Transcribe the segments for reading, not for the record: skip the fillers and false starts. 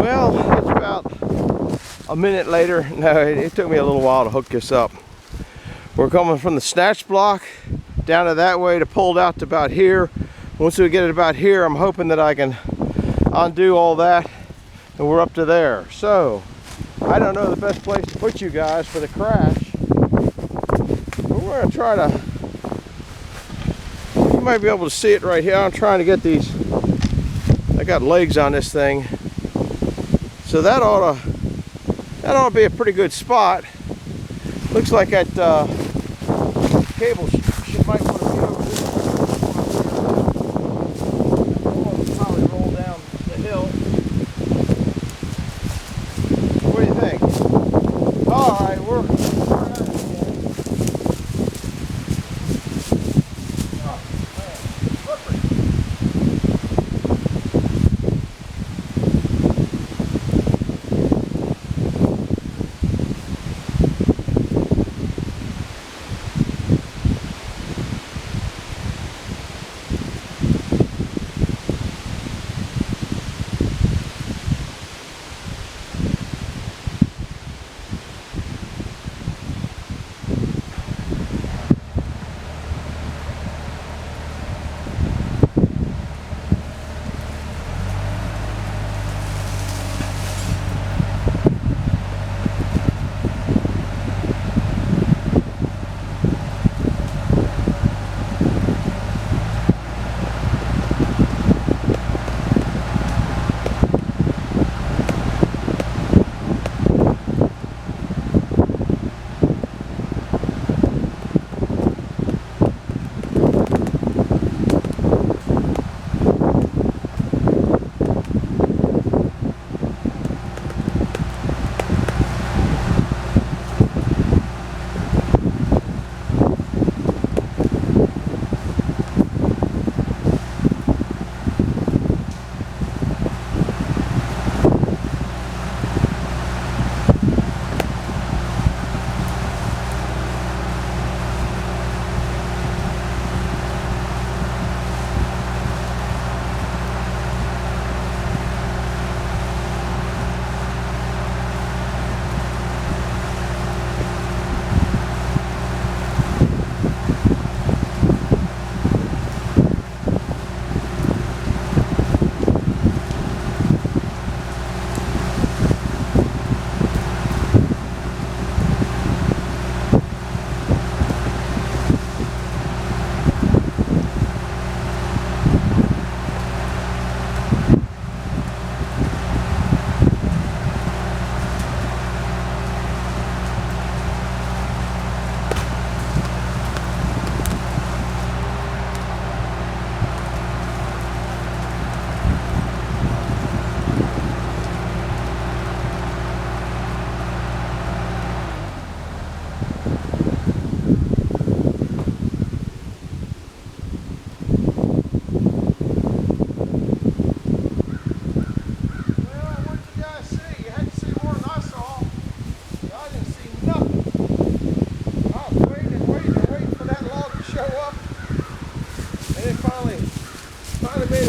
Well, it's about a minute later. No, it took me a little while to hook this up. We're coming from the snatch block down to that way to pull it out to about here. Once we get it about here, I'm hoping that I can undo all that and we're up to there. So I don't know the best place to put you guys for the crash, but we're going to try to, you might be able to see it right here. I'm trying to get these, I got legs on this thing, so that ought to be a pretty good spot. Looks like that cable might want to be over this. We'll probably roll down the hill. What do you think? All right, we're at it again. Oh, man, slippery.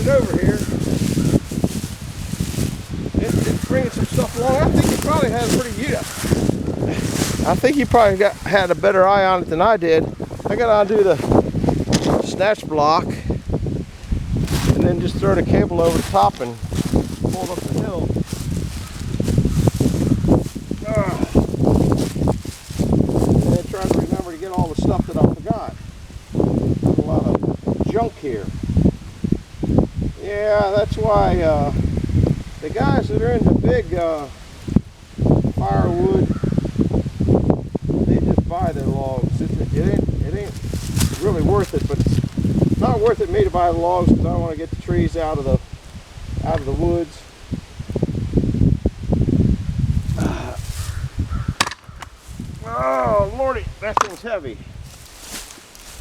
Over here, it's bringing some stuff along. I think he probably had a pretty good. I think he probably had a better eye on it than I did. I got to undo the snatch block and then just throw the cable over the top and pull it up the hill. And then trying to remember to get all the stuff that I forgot. There's a lot of junk here. Yeah, that's why the guys that are into big firewood, they just buy their logs. It ain't really worth it, but it's not worth it me to buy the logs because I don't want to get the trees out of the woods. Oh lordy, that thing's heavy.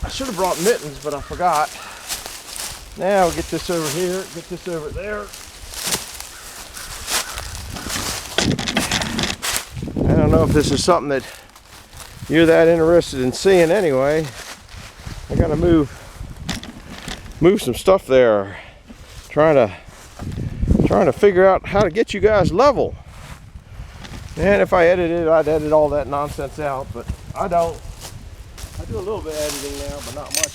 I should have brought mittens, but I forgot. Now we'll get this over here, get this over there. I don't know if this is something that you're that interested in seeing anyway. I gotta move some stuff there. Trying Trying to figure out how to get you guys level. And if I edited it, I'd edit all that nonsense out, but I don't. I do a little bit of editing now, but not much.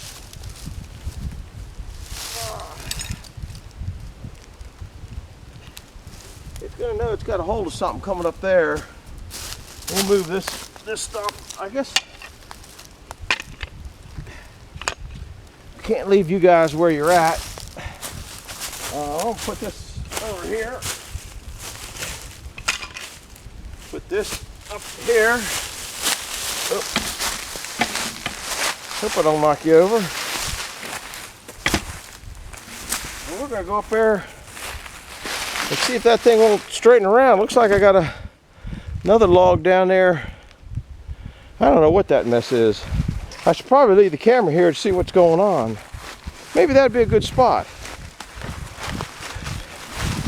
It's gonna know it's got a hold of something coming up there. We'll move this stuff. I guess can't leave you guys where you're at. I'll put this over here. Put this up here. Oh. Hope I don't knock you over. And we're gonna go up there and see if that thing won't straighten around. Looks like I got another log down there. I don't know what that mess is. I should probably leave the camera here to see what's going on. Maybe that'd be a good spot.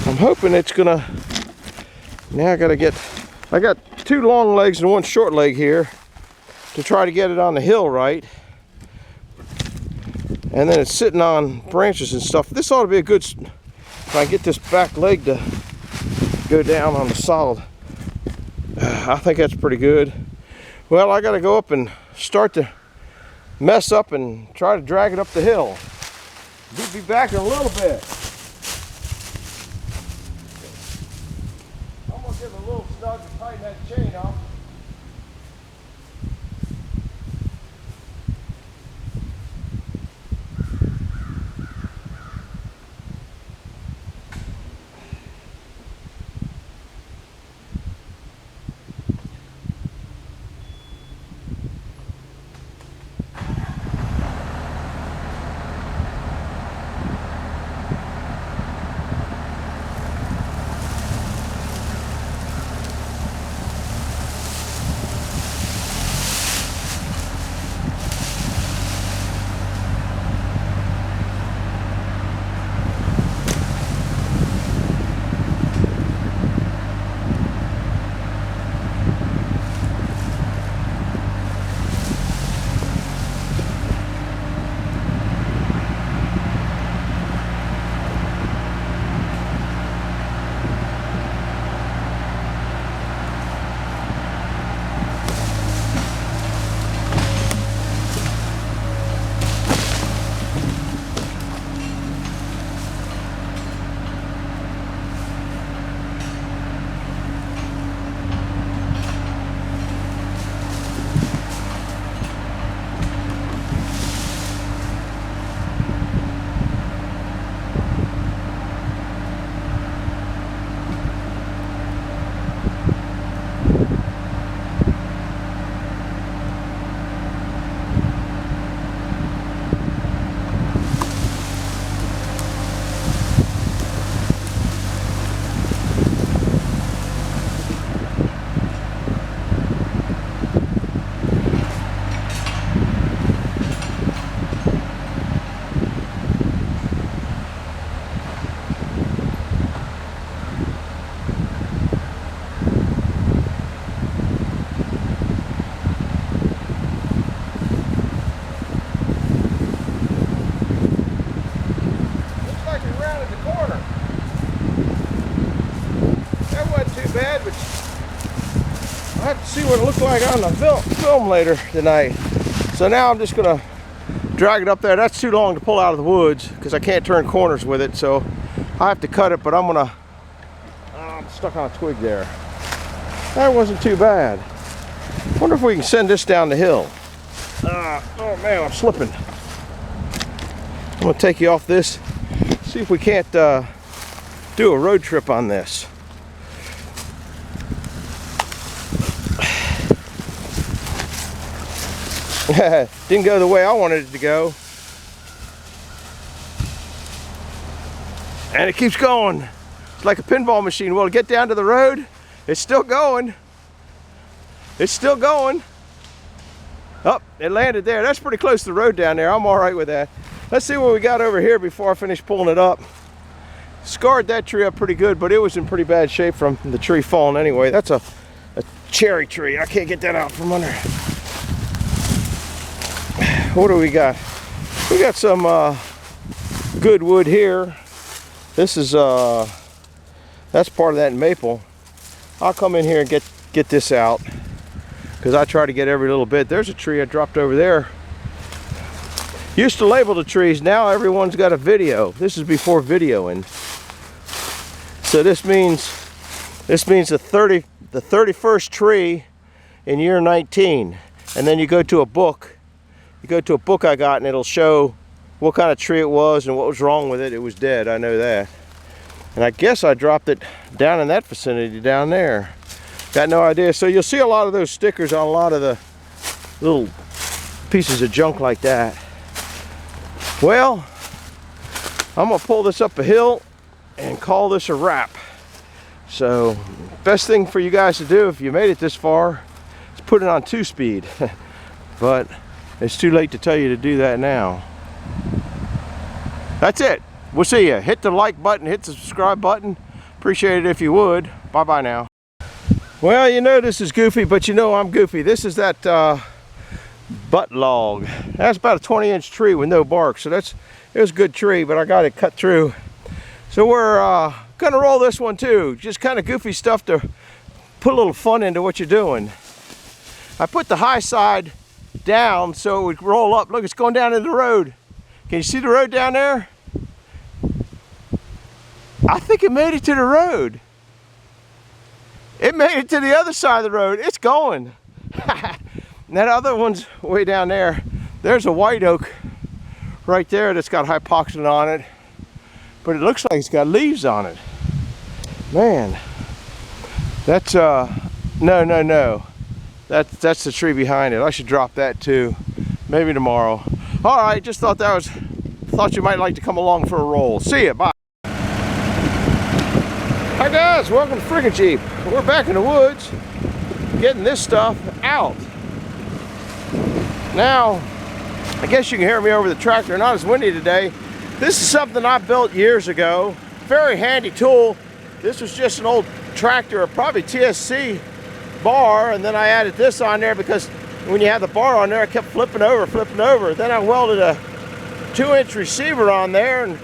I'm hoping it's gonna, now I got 2 long legs and 1 short leg here to try to get it on the hill right. And then it's sitting on branches and stuff. This ought to be a good, if I get this back leg to go down on the solid. I think that's pretty good. Well, I gotta go up and start to mess up and try to drag it up the hill. We'll be back in a little bit. I'm gonna give it a little snug to tighten that chain up. I'll have to see what it looked like on the film later tonight. So now I'm just gonna drag it up there. That's too long to pull out of the woods because I can't turn corners with it, so I have to cut it, but I'm stuck on a twig there. That wasn't too bad. Wonder if we can send this down the hill. Oh man, I'm slipping. I'm gonna take you off this, see if we can't do a road trip on this. Didn't go the way I wanted it to go. And it keeps going. It's like a pinball machine. Will it get down to the road? It's still going. It's still going. Oh, it landed there. That's pretty close to the road down there. I'm all right with that. Let's see what we got over here before I finish pulling it up. Scarred that tree up pretty good, but it was in pretty bad shape from the tree falling anyway. That's a cherry tree. I can't get that out from under. What do we got? We got some good wood here. This is That's part of that maple. I'll come in here and get this out, because I try to get every little bit. There's a tree I dropped over there. Used to label the trees, now everyone's got a video. This is before videoing. So this means the 31st tree in year 19. And then you go to a book. You go to a book I got, and it'll show what kind of tree it was and what was wrong with it. It was dead, I know that. And I guess I dropped it down in that vicinity down there. Got no idea. So you'll see a lot of those stickers on a lot of the little pieces of junk like that. Well, I'm gonna pull this up a hill and call this a wrap. So best thing for you guys to do if you made it this far is put it on 2-speed. But it's too late to tell you to do that now. That's it. We'll see you. Hit the like button, hit the subscribe button. Appreciate it if you would. Bye bye now. Well, you know this is goofy, but you know I'm goofy. This is that butt log. That's about a 20-inch tree with no bark, so it was a good tree, but I got it cut through. So we're gonna roll this one too. Just kind of goofy stuff to put a little fun into what you're doing. I put the high side down so it would roll up. Look, it's going down into the road. Can you see the road down there? I think it made it to the road. It made it to the other side of the road. It's going. And that other one's way down there. There's a white oak right there that's got hypoxia on it, but it looks like it's got leaves on it. Man, that's no. That's the tree behind it. I should drop that too. Maybe tomorrow. All right, just thought you might like to come along for a roll. See ya, bye. Hi guys, welcome to Friggin' Jeep. We're back in the woods getting this stuff out. Now, I guess you can hear me over the tractor. Not as windy today. This is something I built years ago. Very handy tool. This was just an old tractor, probably TSC bar, and then I added this on there because when you have the bar on there, it kept flipping over. Then I welded a 2-inch receiver on there and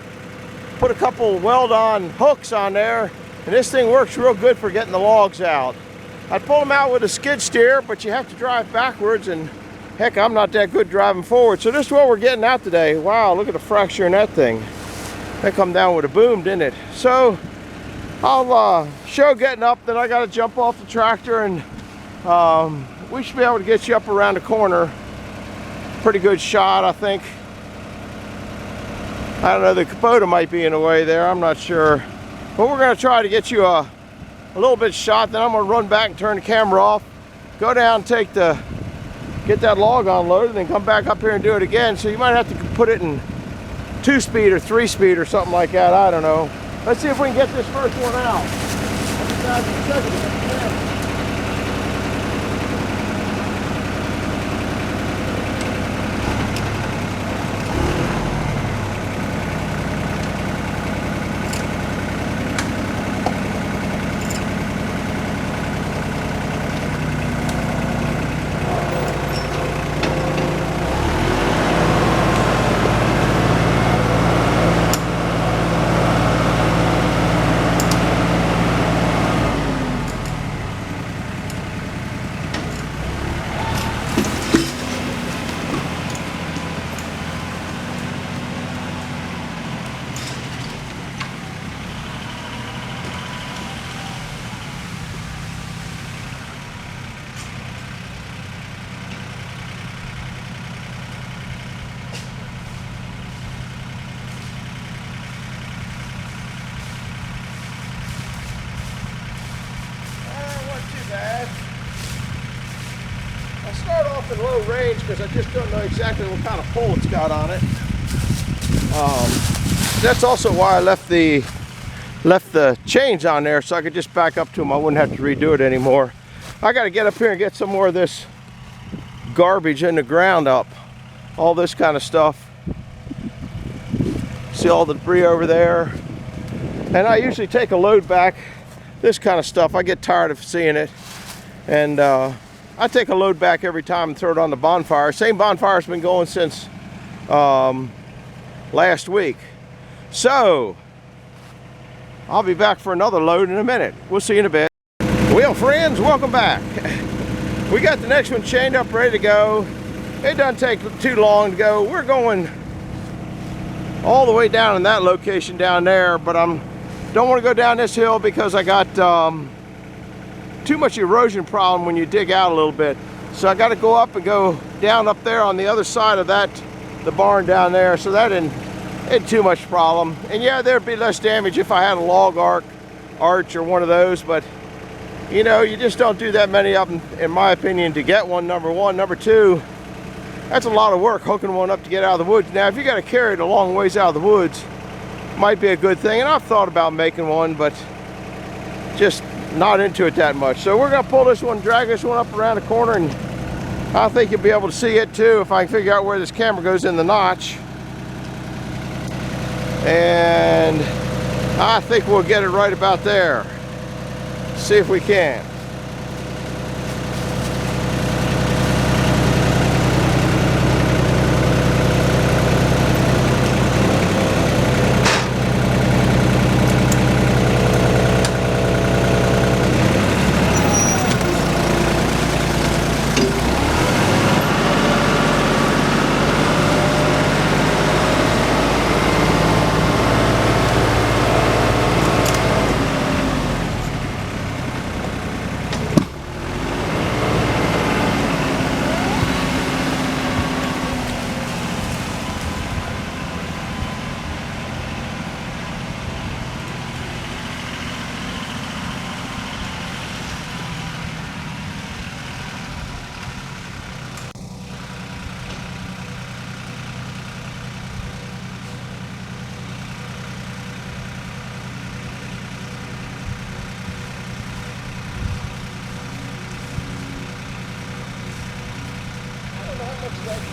put a couple weld-on hooks on there, and this thing works real good for getting the logs out. I'd pull them out with a skid steer, but you have to drive backwards, and heck, I'm not that good driving forward. So this is what we're getting out today. Wow, look at the fracture in that thing. That come down with a boom, didn't it? So I'll show getting up, then I gotta jump off the tractor, and we should be able to get you up around the corner. Pretty good shot, I think. I don't know, the Kubota might be in the way there, I'm not sure. But we're gonna try to get you a little bit shot, then I'm gonna run back and turn the camera off, go down, get that log unloaded, and then come back up here and do it again. So you might have to put it in 2-speed or 3-speed or something like that, I don't know. Let's see if we can get this first one out. I start off in low range because I just don't know exactly what kind of pull it's got on it. That's also why I left the chains on there, so I could just back up to them. I wouldn't have to redo it anymore. I got to get up here and get some more of this garbage in the ground up. All this kind of stuff. See all the debris over there? And I usually take a load back. This kind of stuff, I get tired of seeing it. And I take a load back every time and throw it on the bonfire. Same bonfire's been going since last week. So, I'll be back for another load in a minute. We'll see you in a bit. Well, friends, welcome back. We got the next one chained up, ready to go. It doesn't take too long to go. We're going all the way down in that location down there, but don't want to go down this hill because I got too much erosion problem when you dig out a little bit. So I got to go up and go down up there on the other side of the barn down there. So that ain't too much problem. And yeah, there'd be less damage if I had a log arch or one of those, but you know, you just don't do that many of them, in my opinion, to get one, number one. Number two, that's a lot of work hooking one up to get out of the woods. Now, if you got to carry it a long ways out of the woods, might be a good thing. And I've thought about making one, but just not into it that much. So we're going to pull this one, drag this one up around the corner, and I think you'll be able to see it too if I can figure out where this camera goes in the notch. And I think we'll get it right about there. See if we can.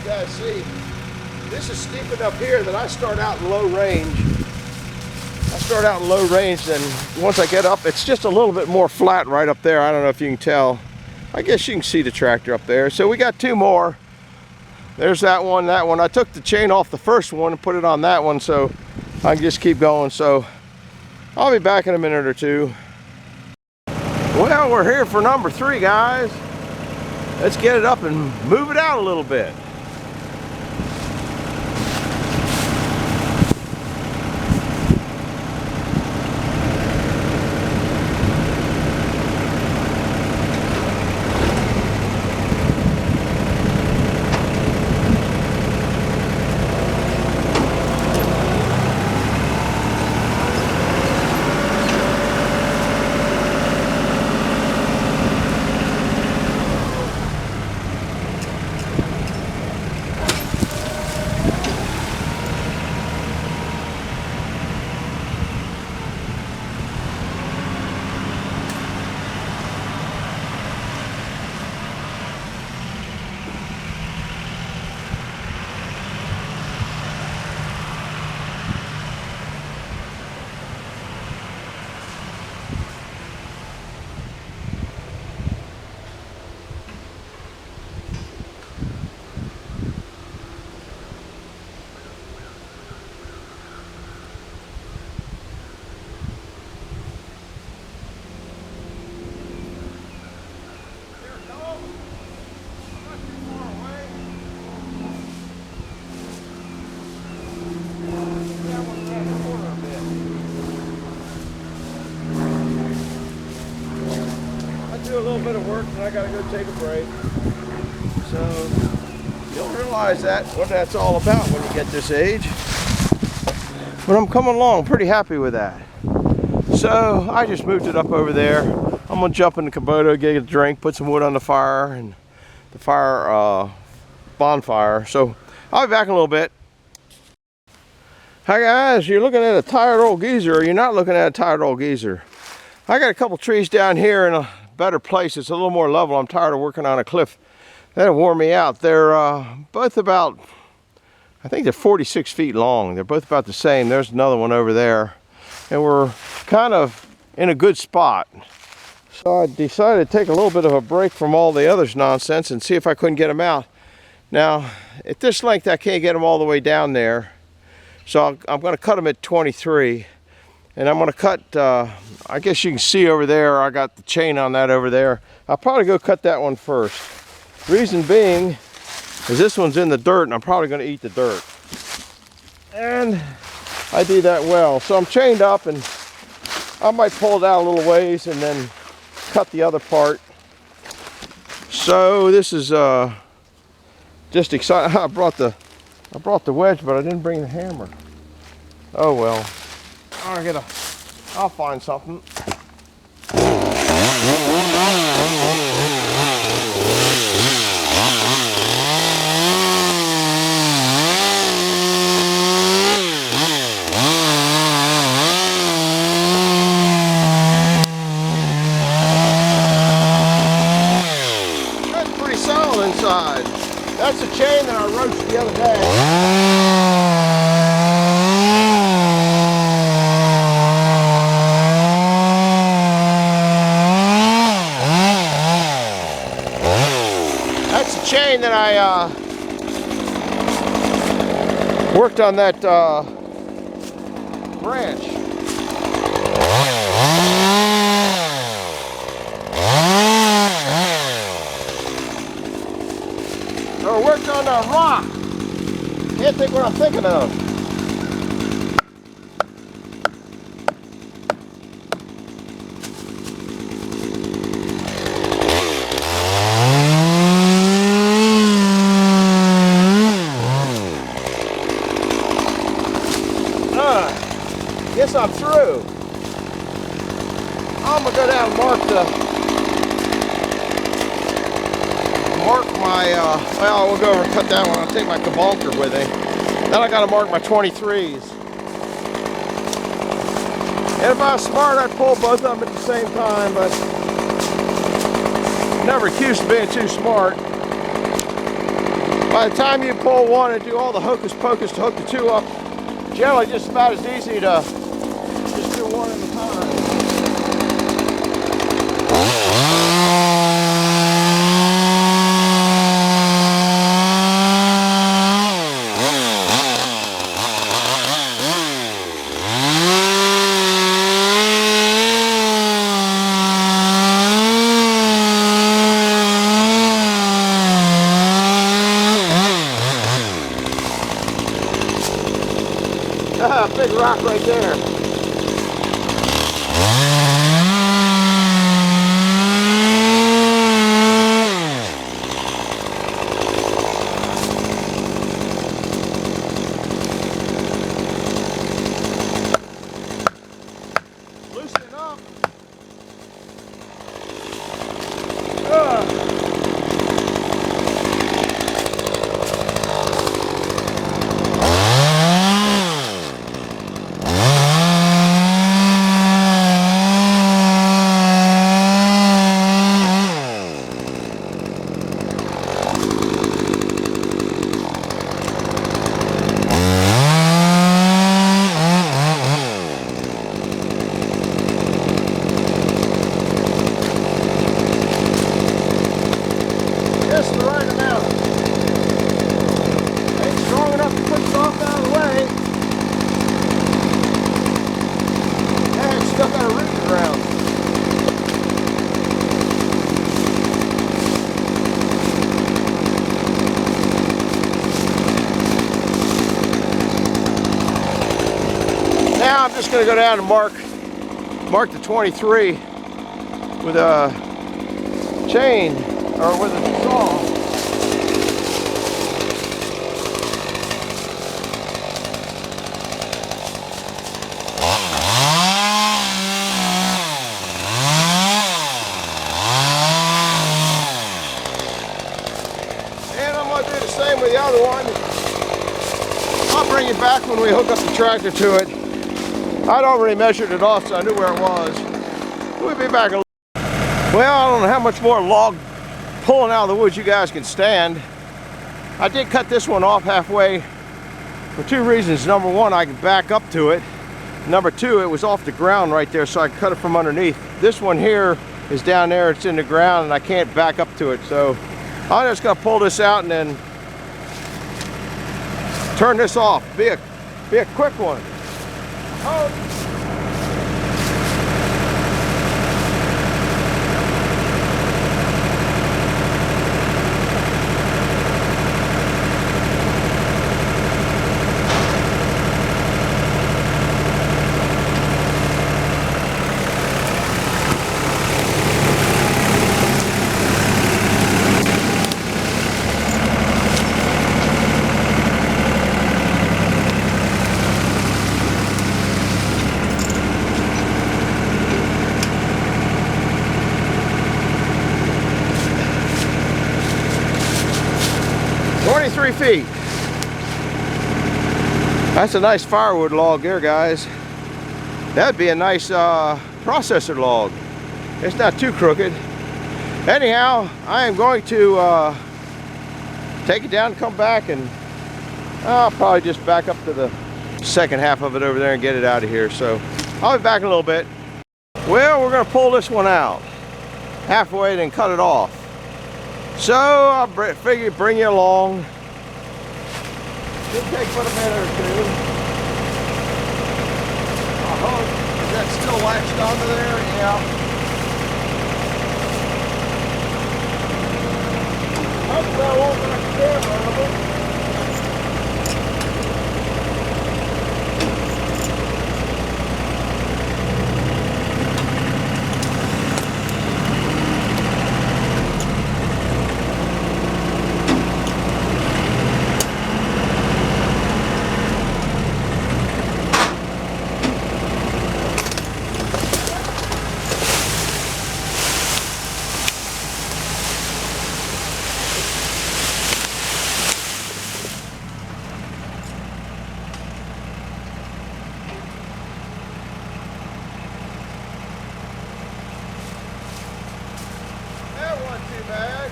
You guys see, this is steep enough here that I start out in low range. And once I get up, it's just a little bit more flat right up there. I don't know if you can tell. I guess you can see the tractor up there. So we got two more. There's that one, that one. I took the chain off the first one and put it on that one so I can just keep going. So I'll be back in a minute or two. Well, we're here for number 3, guys. Let's get it up and move it out a little bit. Do a little bit of work and I gotta go take a break. So you'll realize what that's all about when you get this age. But I'm coming along pretty happy with that. So I just moved it up over there. I'm gonna jump in the Kubota, get a drink, put some wood on the fire and the bonfire. So I'll be back in a little bit. Hi guys, you're looking at a tired old geezer, or you're not looking at a tired old geezer. I got a couple trees down here in a better place. It's a little more level. I'm tired of working on a cliff. That'll wore me out. They're both about, I think they're 46 feet long. They're both about the same. There's another one over there. And we're kind of in a good spot. So I decided to take a little bit of a break from all the others nonsense and see if I couldn't get them out. Now, at this length, I can't get them all the way down there. So I'm going to cut them at 23. And I'm gonna cut, I guess you can see over there, I got the chain on that over there. I'll probably go cut that one first. Reason being is this one's in the dirt and I'm probably gonna eat the dirt. And I do that well. So I'm chained up and I might pull it out a little ways and then cut the other part. So this is just exciting. I brought the wedge, but I didn't bring the hammer. Oh well. I'll find something. That's pretty solid inside. That's the chain that I roached the other day. That's the chain that I worked on that branch. So I worked on a rock. Can't think what I'm thinking of. Guess I'm through. I'm gonna go down and mark my, well, we'll go over and cut that one. I'll take my cabonker with me. Then I gotta mark my 23s. And if I was smart, I'd pull both of them at the same time, but never accused of being too smart. By the time you pull one and do all the hocus pocus to hook the two up, generally just about as easy to just do one at a time. Big rock right there. Loosen it up. Just the right amount. Ain't strong enough to push it off out of the way. Yeah, it's stuck on a root in the ground. Now I'm just going to go down and mark the 23 with a chain. Or with a saw. And I'm going to do the same with the other one. I'll bring it back when we hook up the tractor to it. I'd already measured it off so I knew where it was. We'll be back a little. Well, I don't know how much more log pulling out of the woods you guys can stand. I did cut this one off halfway for two reasons. Number one, I could back up to it. Number two, it was off the ground right there, so I cut it from underneath. This one here is down there, it's in the ground, and I can't back up to it. So I'm just gonna pull this out and then turn this off. Be a quick one. Oh. feet. That's a nice firewood log there, guys. That'd be a nice processor log. It's not too crooked. Anyhow, I am going to take it down and come back, and I'll probably just back up to the second half of it over there and get it out of here. So I'll be back in a little bit. Well, we're going to pull this one out halfway, then cut it off. So I figured bring you along. It'll take but a minute or two. I hope. Is that still latched onto there? Yeah. Hopefully I won't knock the camera out of it. Bad.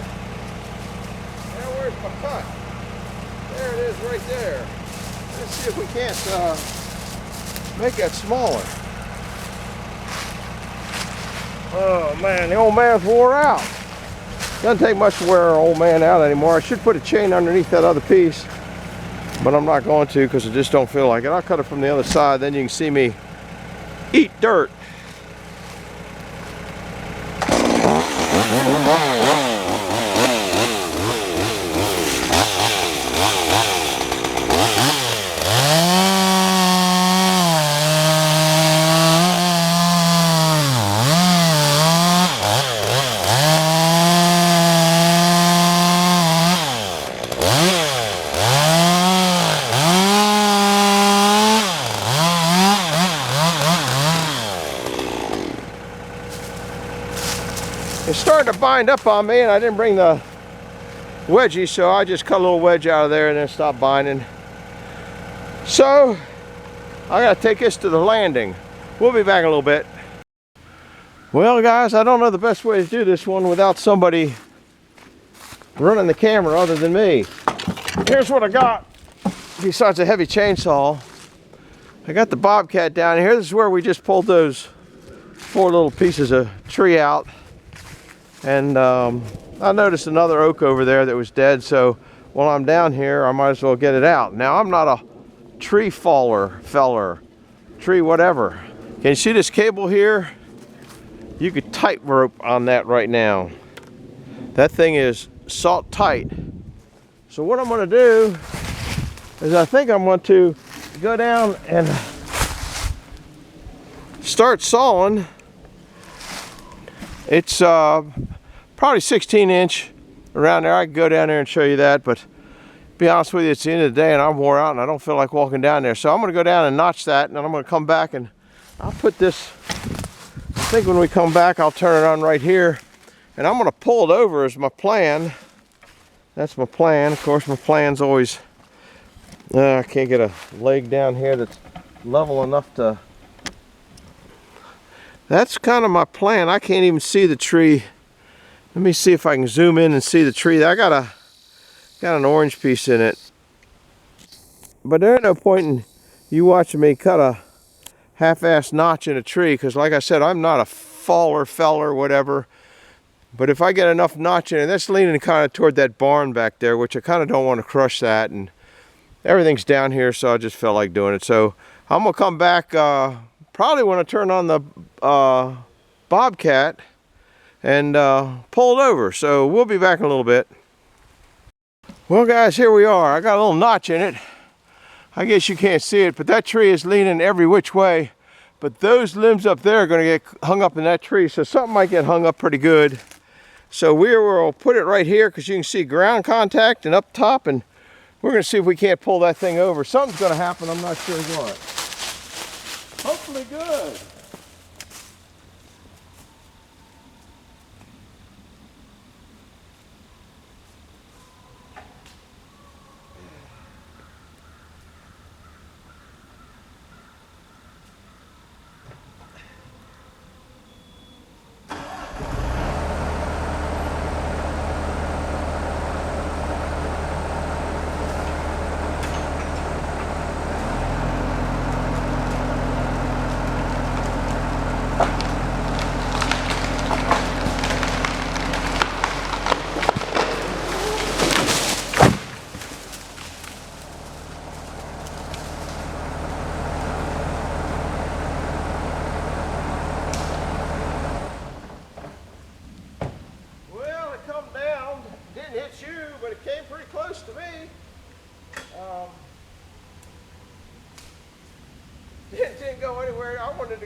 Now where's my cut? There it is right there. Let's see if we can't make that smaller. Oh man, the old man's wore out. Doesn't take much to wear our old man out anymore. I should put a chain underneath that other piece, but I'm not going to because I just don't feel like it. I'll cut it from the other side, then you can see me eat dirt. It's starting to bind up on me, and I didn't bring the wedgie, so I just cut a little wedge out of there and then stop binding. So I gotta take this to the landing. We'll be back in a little bit. Well guys, I don't know the best way to do this one without somebody running the camera other than me. Here's what I got besides a heavy chainsaw. I got the bobcat down here. This is where we just pulled those 4 little pieces of tree out. And I noticed another oak over there that was dead, so while I'm down here I might as well get it out. Now I'm not a tree feller, tree whatever. Can you see this cable here? You could tightrope on that right now. That thing is salt tight. So what I'm going to do is I think I'm going to go down and start sawing. It's probably 16-inch around there. I could go down there and show you that, but to be honest with you, it's the end of the day and I'm wore out and I don't feel like walking down there. So I'm going to go down and notch that, and then I'm going to come back and I'll put this, I think when we come back I'll turn it on right here, and I'm going to pull it over as my plan. That's my plan. Of course my plan's always, I can't get a leg down here that's level enough to, that's kind of my plan. I can't even see the tree. Let me see if I can zoom in and see the tree. I got an orange piece in it. But there ain't no point in you watching me cut a half-ass notch in a tree, because like I said, I'm not a feller, whatever. But if I get enough notch in it, that's leaning kind of toward that barn back there, which I kind of don't want to crush that. And everything's down here, so I just felt like doing it. So I'm going to come back probably when I turn on the bobcat and pull it over. So we'll be back in a little bit. Well guys, here we are. I got a little notch in it. I guess you can't see it, but that tree is leaning every which way. But those limbs up there are going to get hung up in that tree, so something might get hung up pretty good. So we'll put it right here because you can see ground contact and up top, and we're going to see if we can't pull that thing over. Something's going to happen, I'm not sure what. Hopefully good.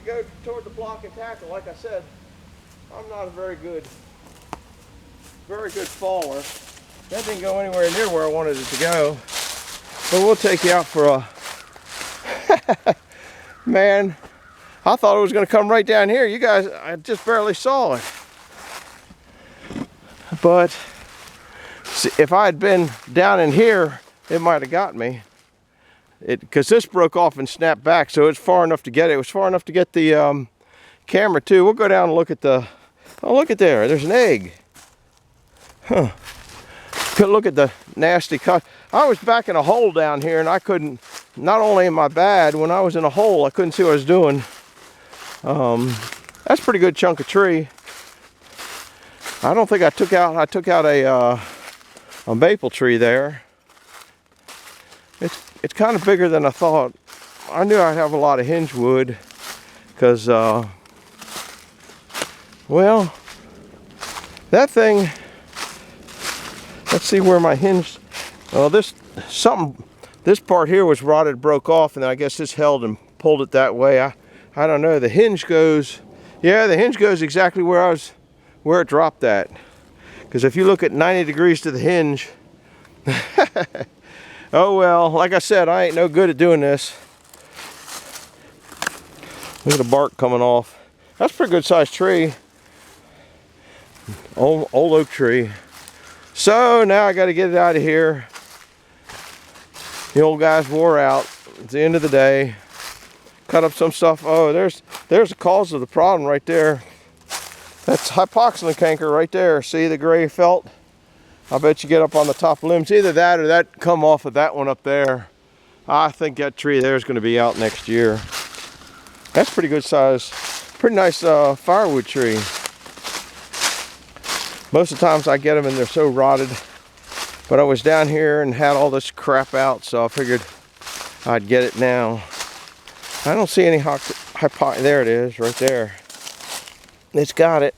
go toward the block and tackle. Like I said, I'm not a very good faller. That didn't go anywhere near where I wanted it to go. But we'll take you out for a, man, I thought it was gonna come right down here. You guys, I just barely saw it. But see, if I had been down in here, it might have got me. Because this broke off and snapped back, so it's far enough to get it. It was far enough to get the camera too. We'll go down and look at the, oh look at there, there's an egg. Huh. Look at the nasty cut. I was back in a hole down here and I couldn't, not only am I bad, when I was in a hole I couldn't see what I was doing. That's a pretty good chunk of tree. I don't think I took out a maple tree there. It's kind of bigger than I thought. I knew I'd have a lot of hinge wood because, well, that thing, let's see where my hinge, well, this part here was rotted, broke off, and then I guess this held and pulled it that way. I don't know. The hinge goes, yeah, the hinge goes exactly where it dropped at. Because if you look at 90 degrees to the hinge, oh well, like I said, I ain't no good at doing this. Look at the bark coming off. That's a pretty good sized tree. Old oak tree. So now I got to get it out of here. The old guy's wore out. It's the end of the day. Cut up some stuff. Oh, there's the cause of the problem right there. That's hypoxylon canker right there. See the gray felt? I bet you get up on the top limbs. Either that or that come off of that one up there. I think that tree there is going to be out next year. That's pretty good size. Pretty nice firewood tree. Most of the times I get them and they're so rotted. But I was down here and had all this crap out, so I figured I'd get it now. I don't see any there it is, right there. It's got it.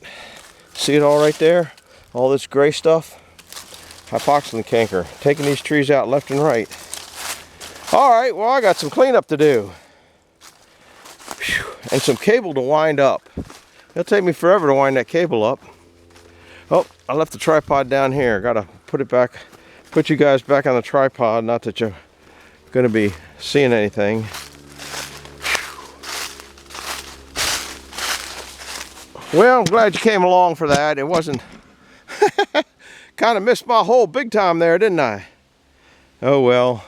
See it all right there? All this gray stuff? Hypoxylon canker. Taking these trees out left and right. All right, well, I got some cleanup to do. Whew. And some cable to wind up. It'll take me forever to wind that cable up. Oh, I left the tripod down here. Gotta put it back, put you guys back on the tripod. Not that you're gonna be seeing anything. Well, I'm glad you came along for that. It wasn't, kind of missed my hole big time there, didn't I? Oh well,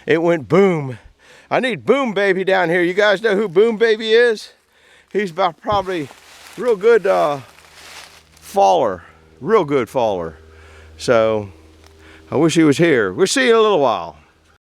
it went boom. I need Boom Baby down here. You guys know who Boom Baby is? He's about probably real good faller, real good faller. So I wish he was here. We'll see you in a little while.